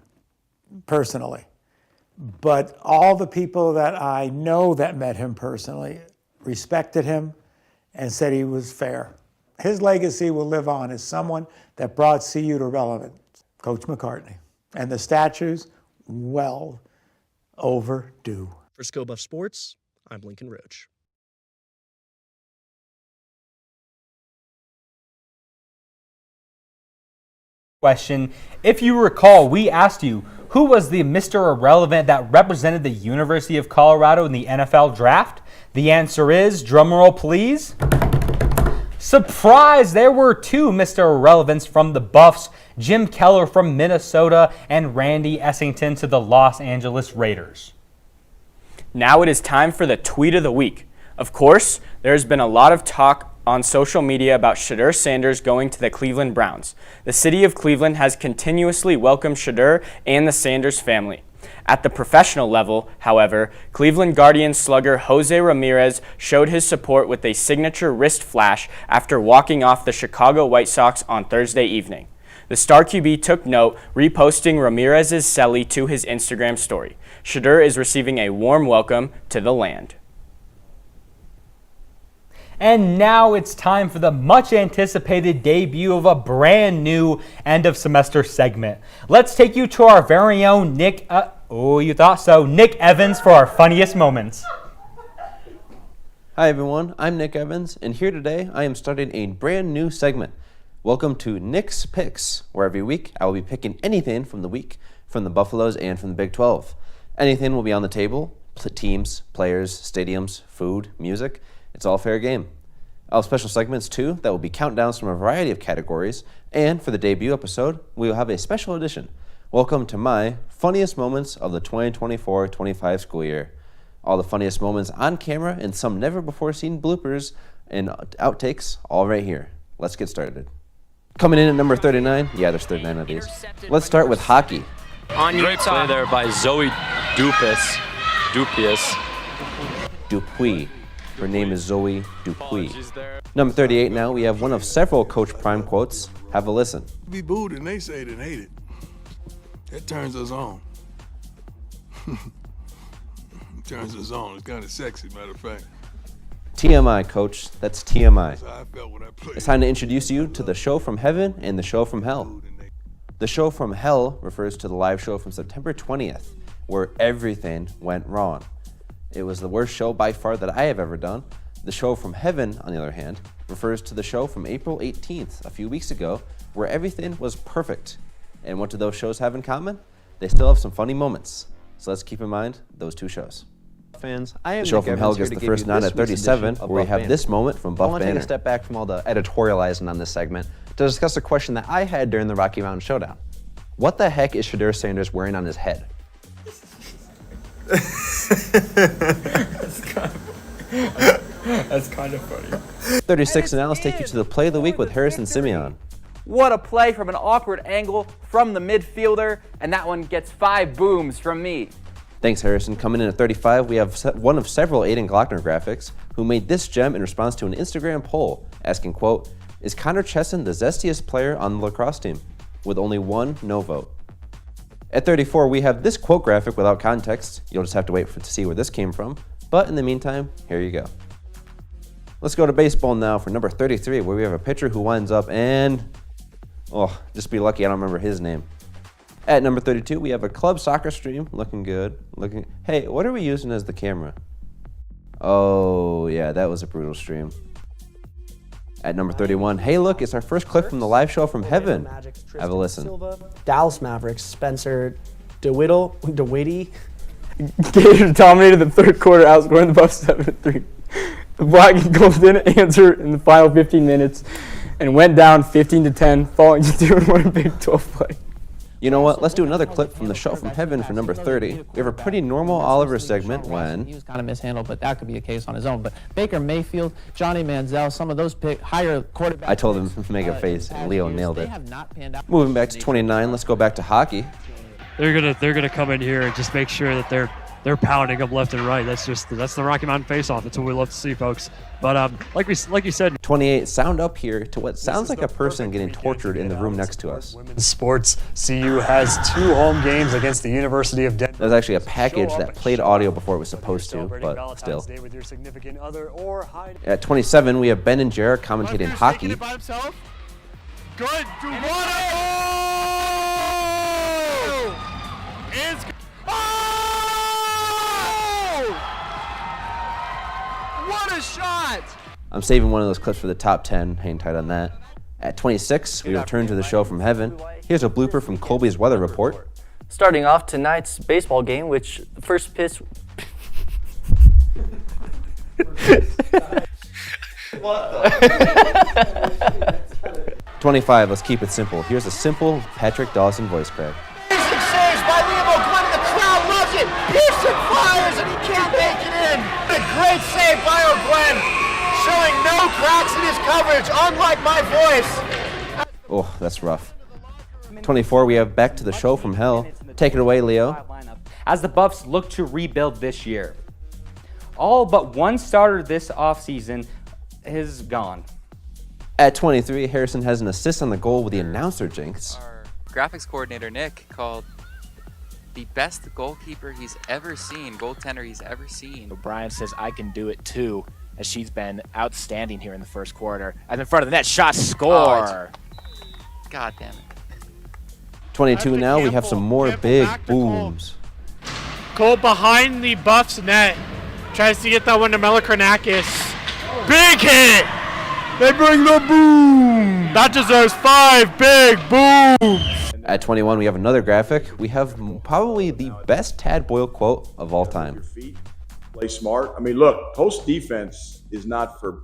personally. But all the people that I know that met him personally respected him and said he was fair. His legacy will live on as someone that brought CU to relevance, Coach McCartney. And the statues, well overdue. For ScoBuff Sports, I'm Lincoln Roach. Question. If you recall, we asked you, who was the Mr. Irrelevant that represented the University of Colorado in the NFL draft? The answer is, drumroll please, surprise! There were two Mr. Irrelevants from the Buffs, Jim Keller from Minnesota and Randy Essington to the Los Angeles Raiders. Now it is time for the Tweet of the Week. Of course, there has been a lot of talk on social media about Shedeur Sanders going to the Cleveland Browns. The city of Cleveland has continuously welcomed Shedeur and the Sanders family. At the professional level, however, Cleveland Guardians slugger Jose Ramirez showed his support with a signature wrist flash after walking off the Chicago White Sox on Thursday evening. The star QB took note, reposting Ramirez's celly to his Instagram story. Shedeur is receiving a warm welcome to the land. And now it's time for the much anticipated debut of a brand new end of semester segment. Let's take you to our very own Nick Evans for our funniest moments. Hi everyone, I'm Nick Evans, and here today I am starting a brand new segment. Welcome to Nick's Picks, where every week I will be picking anything from the week from the Buffaloes and from the Big 12. Anything will be on the table, teams, players, stadiums, food, music. It's all fair game. I'll have special segments too that will be countdowns from a variety of categories, and for the debut episode, we will have a special edition. Welcome to my funniest moments of the 2024-25 school year. All the funniest moments on camera and some never before seen bloopers and outtakes all right here. Let's get started. Coming in at number 39, yeah, there's 39 of these. Let's start with hockey. Great play there by Zoe Dupuis. Her name is Zoe Dupuis. Number 38 now, we have one of several Coach Prime quotes. Have a listen. Be booed and they say they hate it. That turns us on. Turns us on. It's kind of sexy, matter of fact. TMI, Coach. That's TMI. That's how I felt when I played. It's time to introduce you to the show from heaven and the show from hell. The show from hell refers to the live show from September 20th, where everything went wrong. It was the worst show by far that I have ever done. The show from heaven, on the other hand, refers to the show from April 18th, a few weeks ago, where everything was perfect. And what do those shows have in common? They still have some funny moments. So let's keep in mind those two shows. Fans, I am the show Nick from Evans hell here gets to the give first you nod this at week's 37, edition of where we Buff have Banner. this moment from I Buff want to take Banner. a step back from all the editorializing on this segment to discuss a question that I had during the Rocky Mountain Showdown. What the heck is Shedeur Sanders wearing on his head? That's kind of funny. 36, and now let's take you to the play of the week with Harrison Simeon. What a play from an awkward angle from the midfielder, and that one gets 5 booms from me. Thanks, Harrison. Coming in at 35, we have one of several Aiden Glockner graphics who made this gem in response to an Instagram poll asking, quote, is Connor Chesson the zestiest player on the lacrosse team? With only one no vote. At 34, we have this quote graphic without context. You'll just have to wait to see where this came from. But in the meantime, here you go. Let's go to baseball now for number 33, where we have a pitcher who winds up and, oh, just be lucky I don't remember his name. At number 32, we have a club soccer stream, looking good. Hey, what are we using as the camera? Oh, yeah, that was a brutal stream. At number 31, hey, look, it's our first clip from the live show from heaven. Have a listen. Dallas Mavericks, Spencer DeWitty. Gators dominated the third quarter, outscoring the Buffs 7-3. The Black and Gold didn't answer in the final 15 minutes and went down 15-10, falling to 2-1 Big 12 play. You know what? Let's do another clip from the show from heaven for number 30. We have a pretty normal Oliver segment when He was kind of mishandled, but that could be a case on his own. But Baker Mayfield, Johnny Manziel, some of those higher quarterbacks. I told him to make a face, and Leo nailed it. have not panned out. Moving back to 29, let's go back to hockey. They're gonna come in here and just make sure that they're pounding them left and right. That's the Rocky Mountain face-off. That's what we love to see, folks. But like you said, 28, sound up here to what sounds like a person getting tortured in the room next to us. Women's sports, CU has 2 home games against the University of Denver. There's actually a package that played audio before it was supposed to, but still. With your significant other or At 27, we have Ben and Jared commentating hockey. Good. What a shot! I'm saving one of those clips for the top 10. Hang tight on that. At 26, we return to the show from heaven. Here's a blooper from Colby's weather report. Starting off tonight's baseball game, which the first pitch. 25, let's keep it simple. Here's a simple Patrick Dawson voice crack. Amazing saves by Liam O'Gwen, the crowd loves it. Pearson fires and he can't make it in. A great save by O'Gwen, showing no cracks in his coverage, unlike my voice. Oh, that's rough. 24, we have Back to the Show from Hell. Take it away, Leo. As the Buffs look to rebuild this year, all but one starter this offseason is gone. At 23, Harrison has an assist on the goal with the announcer jinx. Our graphics coordinator, Nick, called the best goalkeeper he's ever seen, goaltender he's ever seen. Brian says, I can do it too, as she's been outstanding here in the first quarter. And in front of the net, shot, score. God damn it. 22 now, we have some more big booms. Cole behind the Buffs net. Tries to get that one to Melikranakis. Big hit! They bring the boom! That deserves 5 big booms! At 21, we have another graphic. We have probably the best Tad Boyle quote of all time. Play smart. I mean, look, post defense is not for,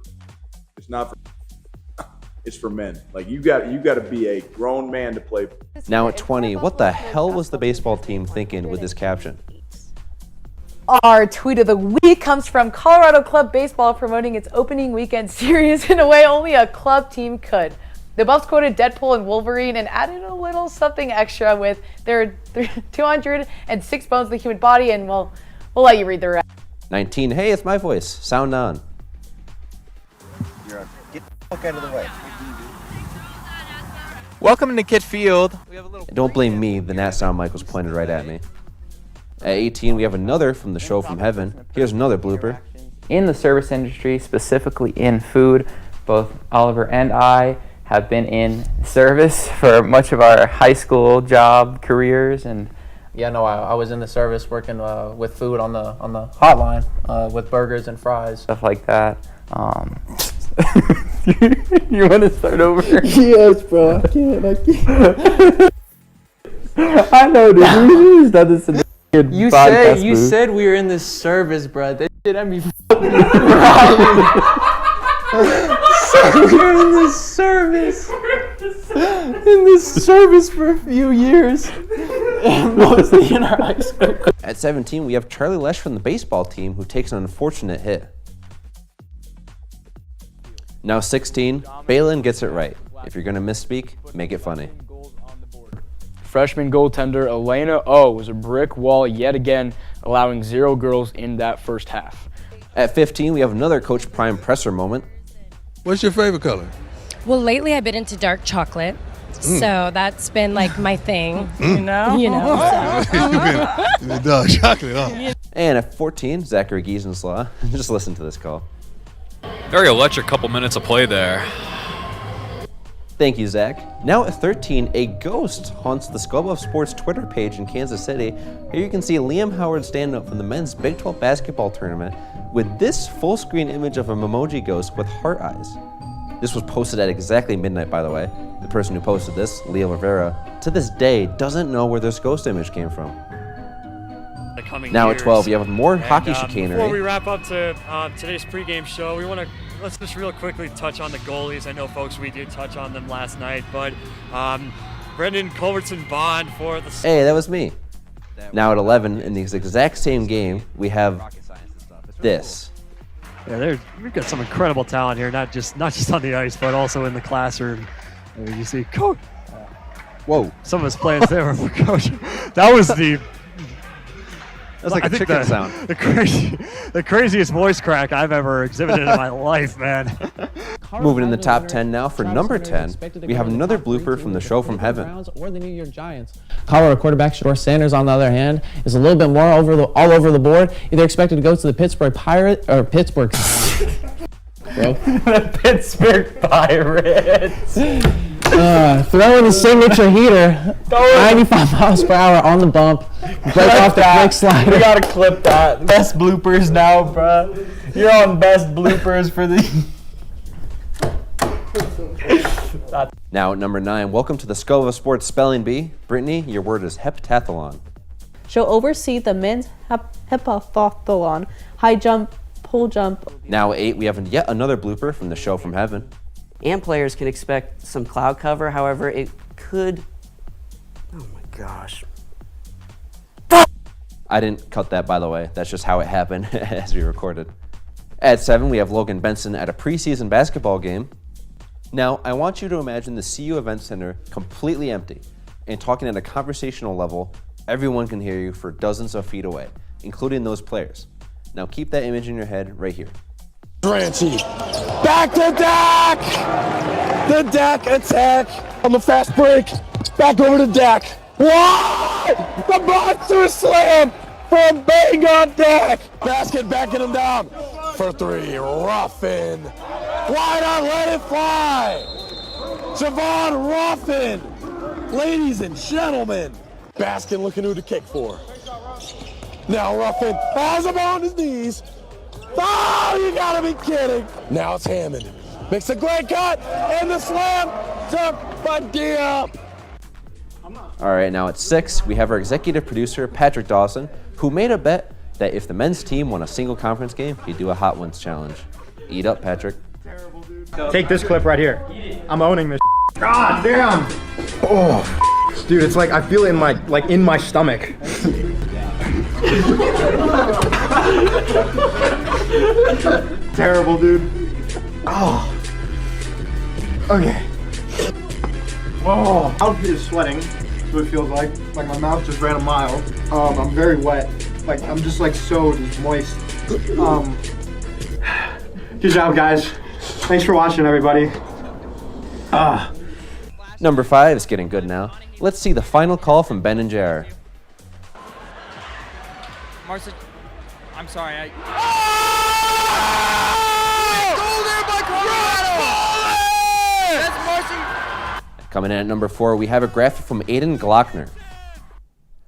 it's for men. Like you got to be a grown man to play. Now at 20, what the hell was the baseball team thinking with this caption? Our tweet of the week comes from Colorado Club Baseball promoting its opening weekend series in a way only a club team could. The Buffs quoted Deadpool and Wolverine and added a little something extra with their 206 bones of the human body, and we'll let you read the rest. 19, hey, it's my voice. Sound on. Get the fuck out of the way. Welcome to Kit Field. Don't blame me, the Nat sound mic was pointed right at me. At 18, we have another from the show from heaven. Here's another blooper. In the service industry, specifically in food, both Oliver and I have been in service for much of our high school job careers. And yeah, no, I was in the service working with food on the hotline with burgers and fries. Stuff like that. You want to start over? Yes, bro. I can't. I know, dude. We just done this in the You said we were in the service, bro. That shit had me fucking You're in the service. In this service for a few years. Mostly in our high school. At 17, we have Charlie Lesh from the baseball team who takes an unfortunate hit. Now 16, Balin gets it right. If you're going to misspeak, make it funny. Freshman goaltender Elena O was a brick wall yet again, allowing 0 girls in that first half. At 15, we have another Coach Prime presser moment. What's your favorite color? Well, lately I've been into dark chocolate, so that's been like my thing, you know? You've been dark chocolate, huh? And at 14, Zachary Giesenslaw. Just listen to this call. Very electric couple minutes of play there. Thank you, Zach. Now at 13, a ghost haunts the Skull Buff Sports Twitter page in Kansas City. Here you can see Liam Howard stand up from the men's Big 12 basketball tournament with this full screen image of a Memoji ghost with heart eyes. This was posted at exactly midnight, by the way. The person who posted this, Leo Rivera, to this day doesn't know where this ghost image came from. Now at 12, you have more hockey chicanery. Before we wrap up to today's pregame show, let's just real quickly touch on the goalies. I know, folks, we did touch on them last night, but Brendan Culbertson Bond for the... Hey, that was me. Now at 11, in this exact same game, we have this. Yeah, we've got some incredible talent here, not just on the ice, but also in the classroom. I mean, you see, Coach. Whoa! Some of his plays there for Coach. That was the. That's like a chicken sound. The craziest voice crack I've ever exhibited in my life, man. Moving in the top 10 now for number 10, we have another blooper from the show from heaven. Or the New York Giants. Colorado quarterback Shedeur Sanders, on the other hand, is a little bit more all over the board. Either expected to go to the Pittsburgh Pirates or Pittsburgh. The Pittsburgh Pirates. Throwing the signature heater, 95 miles per hour on the bump, break off the quick slider. We gotta clip that. Best bloopers now, bro. You're on best bloopers for the. Now at number 9, welcome to the Skull of Sports Spelling Bee. Brittany, your word is heptathlon. She'll oversee the men's heptathlon, high jump, pole jump. Now at 8, we have yet another blooper from the show from heaven. And players can expect some cloud cover, however, it could... Oh my gosh. I didn't cut that, by the way. That's just how it happened as we recorded. At 7, we have Logan Benson at a preseason basketball game. Now, I want you to imagine the CU Event Center completely empty and talking at a conversational level. Everyone can hear you for dozens of feet away, including those players. Now keep that image in your head right here. Franchi, back to Dak! The Dak attack on the fast break. Back over to Dak. What? The monster slam from Bang on Dak. Basket backing him down for 3. Ruffin. Why not let it fly? Javon Ruffin. Ladies and gentlemen. Baskin looking who to kick for. Now Ruffin has him on his knees. Oh, you gotta be kidding. Now it's Hammond. Makes a great cut, and the slam dunked by Diop. All right, now at 6, we have our executive producer, Patrick Dawson, who made a bet that if the men's team won a single conference game, he'd do a Hot Ones challenge. Eat up, Patrick. Take this clip right here. I'm owning this. God damn! Oh, dude, it's like I feel it in my stomach. Terrible, dude. Oh. Okay. Oh, outfit is sweating. That's what it feels like. Like my mouth just ran a mile. I'm very wet. Like I'm just so moist. Good job, guys. Thanks for watching, everybody. Number 5 is getting good now. Let's see the final call from Ben and JR. Marcy, I'm sorry. That's Marcy. Coming in at number 4, we have a graphic from Aiden Glockner.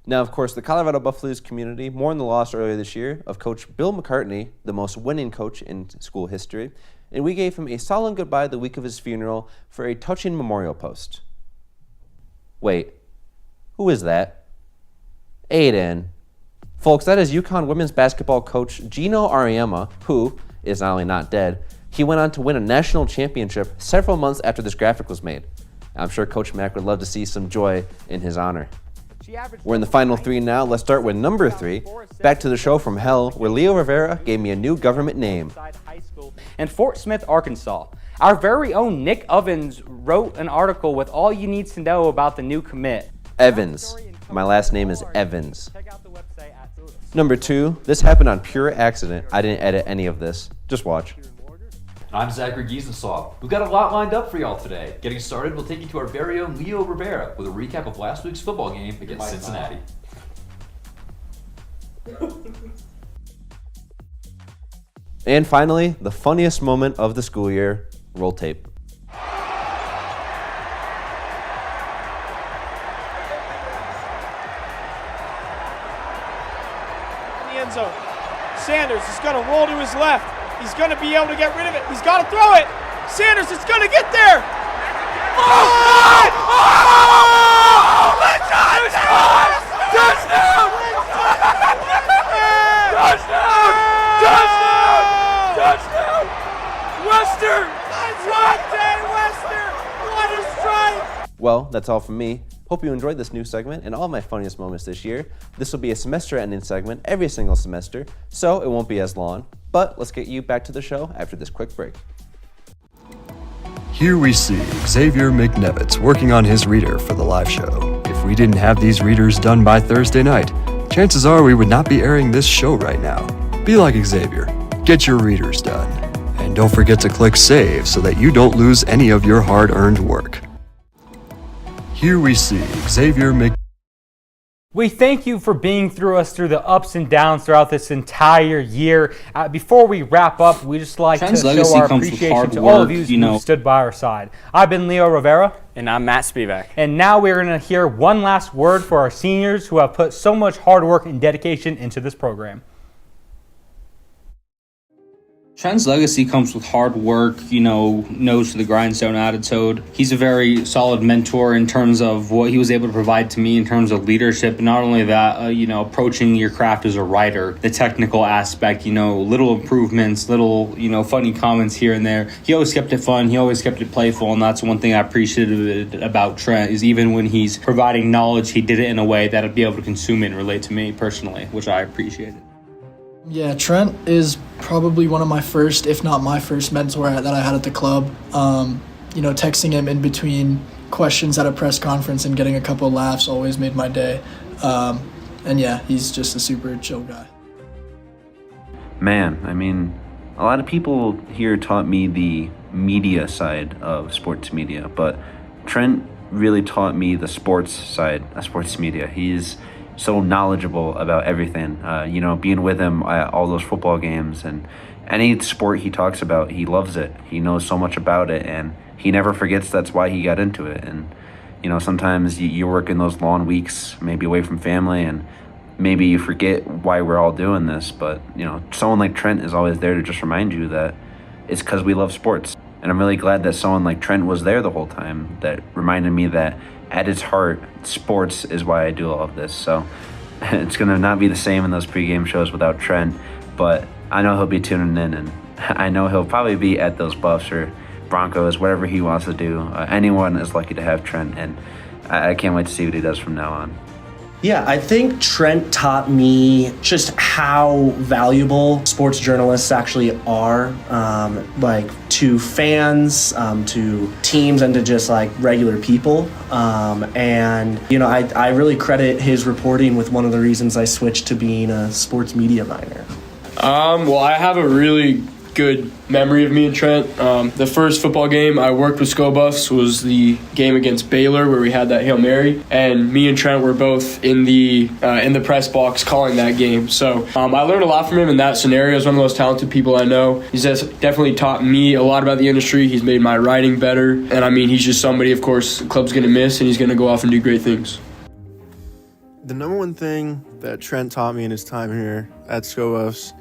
Now, of course, the Colorado Buffaloes community mourned the loss earlier this year of Coach Bill McCartney, the most winning coach in school history, and we gave him a solemn goodbye the week of his funeral for a touching memorial post. Wait, who is that? Aiden. Folks, that is UConn women's basketball coach Gino Auriemma, who is not only not dead, he went on to win a national championship several months after this graphic was made. I'm sure Coach Mack would love to see some joy in his honor. We're in the final 3 now. Let's start with number 3. Back to the show from hell, where Leo Rivera gave me a new government name. In Fort Smith, Arkansas, our very own Nick Ovens wrote an article with all you need to know about the new commit. Evans. My last name is Evans. Number 2, this happened on pure accident. I didn't edit any of this. Just watch. I'm Zachary Giesensaw. We've got a lot lined up for y'all today. Getting started, we'll take you to our very own Leo Rivera with a recap of last week's football game against Cincinnati. And finally, the funniest moment of the school year. Roll tape. In the end zone. Sanders is going to roll to his left. He's going to be able to get rid of it. He's got to throw it. Sanders is going to get there. Oh! Oh! Touchdown! Touchdown! Touchdown! Touchdown! Touchdown! Wester! Monte Wester! What a strike! Well, that's all from me. Hope you enjoyed this new segment and all my funniest moments this year. This will be a semester-ending segment every single semester, so it won't be as long. But let's get you back to the show after this quick break. Here we see Xavier McNevitz working on his reader for the live show. If we didn't have these readers done by Thursday night, chances are we would not be airing this show right now. Be like Xavier. Get your readers done. And don't forget to click save so that you don't lose any of your hard-earned work. Here we see Xavier McNevitz. We thank you for being through us through the ups and downs throughout this entire year. Before we wrap up, we just like to show our appreciation to all of you who stood by our side. I've been Leo Rivera. And I'm Matt Spivack. And now we're going to hear one last word for our seniors who have put so much hard work and dedication into this program. Trent's legacy comes with hard work, nose to the grindstone attitude. He's a very solid mentor in terms of what he was able to provide to me in terms of leadership. And not only that, approaching your craft as a writer, the technical aspect, little improvements, little, funny comments here and there. He always kept it fun. He always kept it playful. And that's one thing I appreciated about Trent is even when he's providing knowledge, he did it in a way that I'd be able to consume it and relate to me personally, which I appreciated. Yeah, Trent is probably one of my first, if not my first mentor that I had at the club. Texting him in between questions at a press conference and getting a couple laughs always made my day. And yeah, he's just a super chill guy. Man, a lot of people here taught me the media side of sports media, but Trent really taught me the sports side of sports media. He's so knowledgeable about everything. Being with him at all those football games and any sport he talks about, he loves it. He knows so much about it, and he never forgets that's why he got into it. And, sometimes you work in those long weeks, maybe away from family, and maybe you forget why we're all doing this. But, someone like Trent is always there to just remind you that it's because we love sports. And I'm really glad that someone like Trent was there the whole time, that reminded me that at its heart, sports is why I do all of this. So it's going to not be the same in those pregame shows without Trent, but I know he'll be tuning in, and I know he'll probably be at those Buffs or Broncos, whatever he wants to do. Anyone is lucky to have Trent, and I can't wait to see what he does from now on. Yeah, I think Trent taught me just how valuable sports journalists actually are, to fans, to teams, and to just regular people. I really credit his reporting with one of the reasons I switched to being a sports media minor. Well, I have a really good memory of me and Trent. The first football game I worked with Sko Buffs was the game against Baylor where we had that Hail Mary, and me and Trent were both in the press box calling that game. So I learned a lot from him in that scenario. He's one of the most talented people I know. He's definitely taught me a lot about the industry. He's made my writing better, and he's just somebody, of course, the club's going to miss, and he's going to go off and do great things. The number one thing that Trent taught me in his time here at Sko Buffs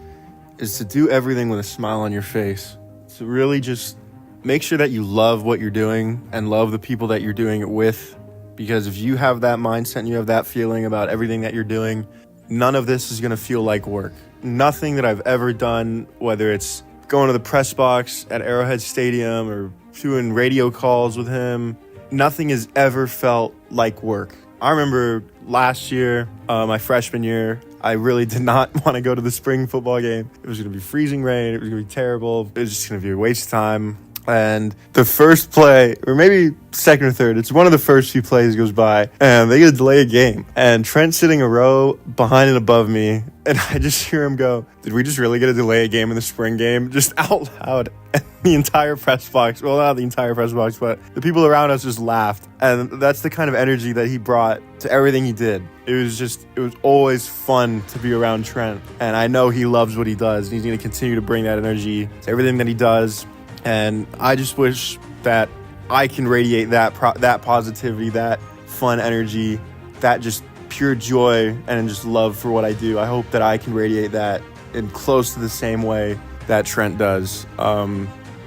is to do everything with a smile on your face. To really just make sure that you love what you're doing and love the people that you're doing it with. Because if you have that mindset and you have that feeling about everything that you're doing, none of this is going to feel like work. Nothing that I've ever done, whether it's going to the press box at Arrowhead Stadium or doing radio calls with him, nothing has ever felt like work. I remember last year, my freshman year, I really did not want to go to the spring football game. It was going to be freezing rain. It was going to be terrible. It was just going to be a waste of time. And the first play, or maybe second or third, it's one of the first few plays goes by, and they get to delay a game. And Trent's sitting a row behind and above me, and I just hear him go, "Did we just really get to delay a game in the spring game?" Just out loud. And the entire press box, well, not the entire press box, but the people around us just laughed. And that's the kind of energy that he brought to everything he did. It was always fun to be around Trent. And I know he loves what he does, and he's going to continue to bring that energy to everything that he does. And I just wish that I can radiate that positivity, that fun energy, that just pure joy and just love for what I do. I hope that I can radiate that in close to the same way that Trent does.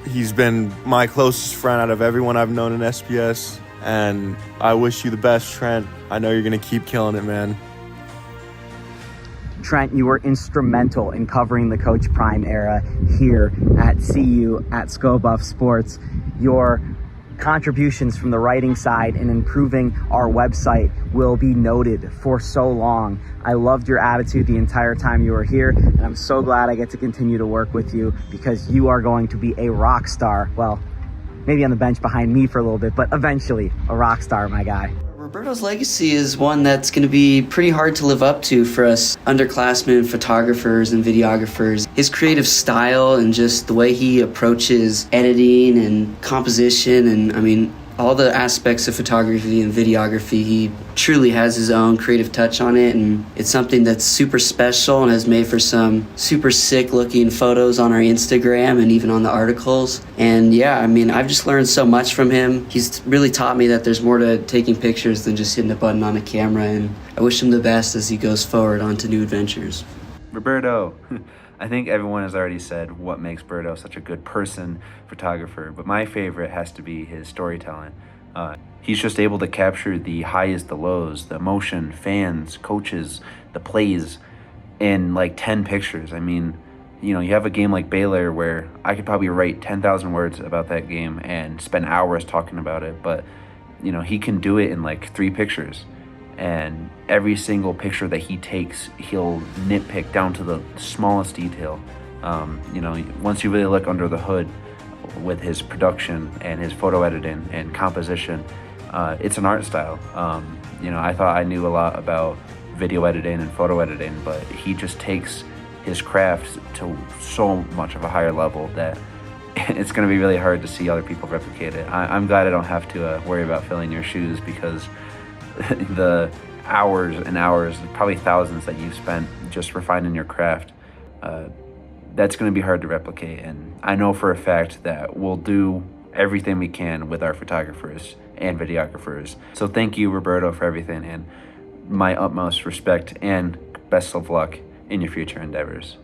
He's been my closest friend out of everyone I've known in SPS, and I wish you the best, Trent. I know you're going to keep killing it, man. Trent, you were instrumental in covering the Coach Prime era here at CU at Sko Buff Sports. Your contributions from the writing side and improving our website will be noted for so long. I loved your attitude the entire time you were here, and I'm so glad I get to continue to work with you because you are going to be a rock star. Well, maybe on the bench behind me for a little bit, but eventually a rock star, my guy. Roberto's legacy is one that's going to be pretty hard to live up to for us underclassmen photographers and videographers. His creative style and just the way he approaches editing and composition and, all the aspects of photography and videography, he truly has his own creative touch on it, and it's something that's super special and has made for some super sick looking photos on our Instagram and even on the articles. And yeah, I've just learned so much from him. He's really taught me that there's more to taking pictures than just hitting a button on a camera, and I wish him the best as he goes forward onto new adventures. Roberto, I think everyone has already said what makes Berto such a good person, photographer, but my favorite has to be his storytelling. He's just able to capture the highs, the lows, the emotion, fans, coaches, the plays in like 10 pictures. I mean, you know, you have a game like Baylor where I could probably write 10,000 words about that game and spend hours talking about it, but you know, he can do it in like 3 pictures. And every single picture that he takes, he'll nitpick down to the smallest detail. You know, once you really look under the hood with his production and his photo editing and composition, it's an art style. You know, I thought I knew a lot about video editing and photo editing, but he just takes his craft to so much of a higher level that it's going to be really hard to see other people replicate it. I'm glad I don't have to worry about filling your shoes, because the hours and hours, probably thousands that you've spent just refining your craft, that's going to be hard to replicate. And I know for a fact that we'll do everything we can with our photographers and videographers. So thank you, Roberto, for everything, and my utmost respect and best of luck in your future endeavors.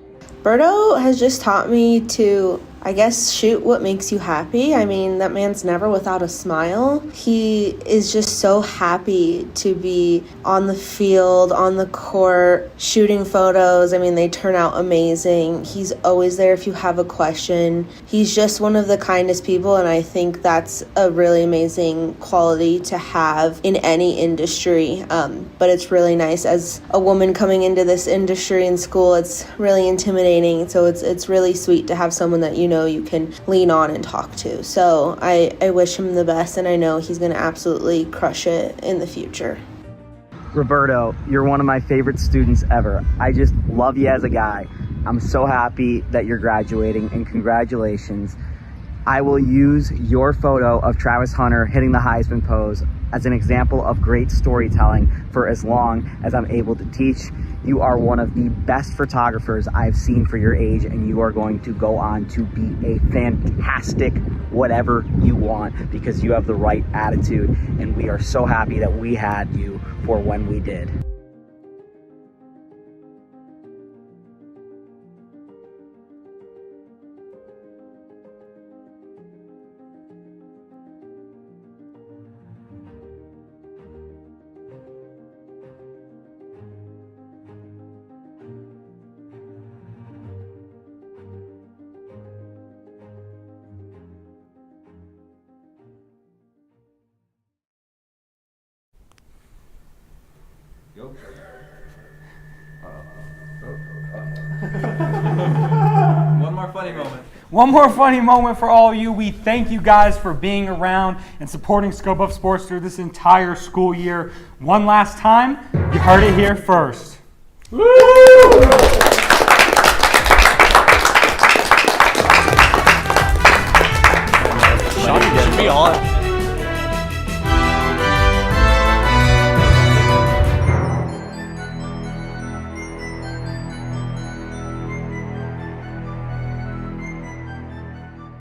Berto has just taught me to, I guess, shoot what makes you happy. I mean, that man's never without a smile. He is just so happy to be on the field, on the court, shooting photos. I mean, they turn out amazing. He's always there if you have a question. He's just one of the kindest people, and I think that's a really amazing quality to have in any industry. But it's really nice as a woman coming into this industry in school. It's really intimidating. So it's really sweet to have someone that you know you can lean on and talk to. So I wish him the best, and I know he's going to absolutely crush it in the future. Roberto, you're one of my favorite students ever. I just love you as a guy. I'm so happy that you're graduating, and congratulations. I will use your photo of Travis Hunter hitting the Heisman pose as an example of great storytelling for as long as I'm able to teach. You are one of the best photographers I've seen for your age, and you are going to go on to be a fantastic whatever you want, because you have the right attitude, and we are so happy that we had you for when we did. One more funny moment. One more funny moment for all of you. We thank you guys for being around and supporting Scope Up Sports through this entire school year. One last time, you heard it here first. Woo! Should be on.